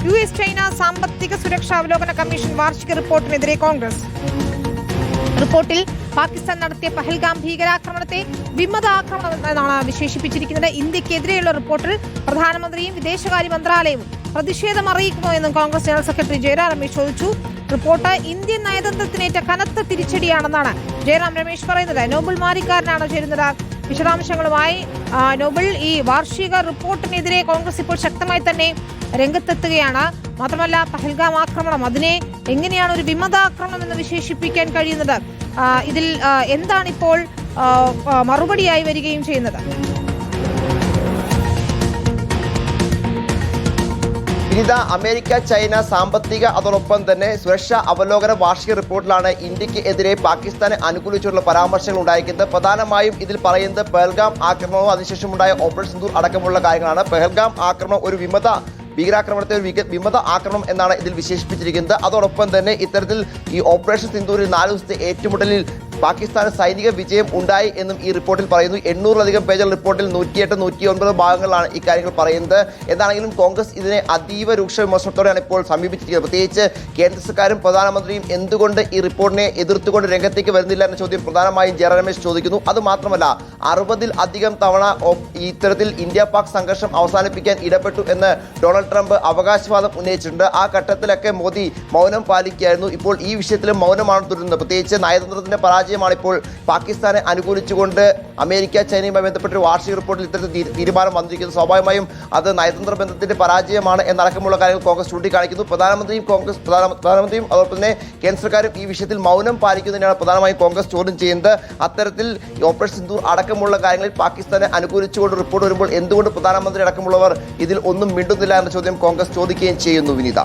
US China സാമ്പത്തിക സുരക്ഷാ അവലോകന കമ്മീഷൻ വാർഷിക റിപ്പോർട്ടിനെതിരെ കോൺഗ്രസ്. റിപ്പോർട്ടിൽ പാകിസ്ഥാൻ നടത്തിയ പഹൽഗാം ഭീകരാക്രമണത്തെ വിമതാക്രമണം എന്നാണ് വിശേഷിപ്പിച്ചിരിക്കുന്നത്. ഇന്ത്യക്കെതിരെയുള്ള റിപ്പോർട്ടിൽ പ്രധാനമന്ത്രിയും വിദേശകാര്യ മന്ത്രാലയവും പ്രതിഷേധം അറിയിക്കുമോ എന്നും കോൺഗ്രസ് ജനറൽ സെക്രട്ടറി ജയറാം രമേശ് ചോദിച്ചു. റിപ്പോർട്ട് ഇന്ത്യൻ നയതന്ത്രത്തിനേറ്റ കനത്ത തിരിച്ചടിയാണെന്നാണ് ജയറാം രമേശ് പറയുന്നത്. നോബൽ മാരിക്കാരനാണ് ചേരുന്നത്. വിശദാംശങ്ങളുമായി നോബൽ, ഈ വാർഷിക റിപ്പോർട്ടിനെതിരെ കോൺഗ്രസ് ഇപ്പോൾ ശക്തമായി തന്നെ രംഗത്തെത്തുകയാണ്. മാത്രമല്ല, പഹൽഗാം ആക്രമണം, അതിനെ എങ്ങനെയാണ് ഒരു വിമതാക്രമണം എന്ന് വിശേഷിപ്പിക്കാൻ കഴിയുന്നത്? ഇതിൽ എന്താണിപ്പോൾ മറുപടിയായി വരികയും ചെയ്യുന്നത്? അമേരിക്ക ചൈന സാമ്പത്തിക അതോടൊപ്പം തന്നെ സുരക്ഷാ അവലോകന വാർഷിക റിപ്പോർട്ടിലാണ് ഇന്ത്യക്ക് എതിരെ പാകിസ്ഥാനെ അനുകൂലിച്ചുള്ള പരാമർശങ്ങൾ ഉണ്ടായിരിക്കുന്നത്. പ്രധാനമായും ഇതിൽ പറയുന്നത് പഹൽഗാം ആക്രമണവും അതിനുശേഷമുണ്ടായ ഓപ്പറേഷൻ സിന്ദൂർ അടക്കമുള്ള കാര്യങ്ങളാണ്. പഹൽഗാം ആക്രമണം ഒരു ഭീകരാക്രമണത്തെ ഒരു വിമത ആക്രമണം എന്നാണ് ഇതിൽ വിശേഷിപ്പിച്ചിരിക്കുന്നത്. അതോടൊപ്പം തന്നെ ഇത്തരത്തിൽ ഈ ഓപ്പറേഷൻ സിന്ദൂരിൽ 4 ദിവസത്തെ ഏറ്റുമുട്ടലിൽ പാകിസ്ഥാന് സൈനിക വിജയം ഉണ്ടായി എന്നും ഈ റിപ്പോർട്ടിൽ പറയുന്നു. 800-ലധികം പേജുള്ള റിപ്പോർട്ടിൽ 108, 109 ഭാഗങ്ങളിലാണ് ഈ കാര്യങ്ങൾ പറയുന്നത്. എന്താണെങ്കിലും കോൺഗ്രസ് ഇതിനെ അതീവ രൂക്ഷ വിമർശനത്തോടെയാണ് ഇപ്പോൾ സമീപിച്ചിരിക്കുന്നത്. പ്രത്യേകിച്ച് കേന്ദ്ര സർക്കാരും പ്രധാനമന്ത്രിയും എന്തുകൊണ്ട് ഈ റിപ്പോർട്ടിനെ എതിർത്തുകൊണ്ട് രംഗത്തേക്ക് വരുന്നില്ല എന്ന ചോദ്യം പ്രധാനമായും ജയറാം രമേശ് ചോദിക്കുന്നു. അതുമാത്രമല്ല, 60-ൽ-അധികം തവണ ഇത്തരത്തിൽ ഇന്ത്യ പാക് സംഘർഷം അവസാനിപ്പിക്കാൻ ഇടപെട്ടു എന്ന് ഡൊണാൾഡ് ട്രംപ് അവകാശവാദം ഉന്നയിച്ചിട്ടുണ്ട്. ആ ഘട്ടത്തിലൊക്കെ മോദി മൗനം പാലിക്കുകയായിരുന്നു. ഇപ്പോൾ ഈ വിഷയത്തിലും മൗനമാണ് തുടരുന്നത്. പ്രത്യേകിച്ച് നയതന്ത്രത്തിന്റെ പരാജയമാണ് ഇപ്പോൾ പാകിസ്ഥാനെ അനുകൂലിച്ചുകൊണ്ട് അമേരിക്ക ചൈനയുമായി ബന്ധപ്പെട്ട വാർഷിക റിപ്പോർട്ടിൽ ഇത്തരത്തിൽ തീരുമാനം വന്നിരിക്കുന്നത്. സ്വാഭാവികമായും അത് നയതന്ത്ര ബന്ധത്തിന്റെ പരാജയമാണ് എന്നടക്കമുള്ള കാര്യങ്ങൾ കോൺഗ്രസ് ചൂണ്ടിക്കാണിക്കുന്നു. പ്രധാനമന്ത്രിയും അതോടൊപ്പം തന്നെ കേന്ദ്ര സർക്കാരും ഈ വിഷയത്തിൽ മൗനം പാലിക്കുന്നതിനാണ് പ്രധാനമായും കോൺഗ്രസ് ചോദ്യം ചെയ്യുന്നത്. അത്തരത്തിൽ ഓപ്പറേഷൻ സിന്ദൂർ അടക്കമുള്ള കാര്യങ്ങളിൽ പാകിസ്ഥാനെ അനുകൂലിച്ചുകൊണ്ട് റിപ്പോർട്ട് വരുമ്പോൾ എന്തുകൊണ്ട് പ്രധാനമന്ത്രി അടക്കമുള്ളവർ ഇതിൽ ഒന്നും മിണ്ടുന്നില്ല എന്ന ചോദ്യം കോൺഗ്രസ് ചോദിക്കുകയും ചെയ്യുന്നു. വിനീത.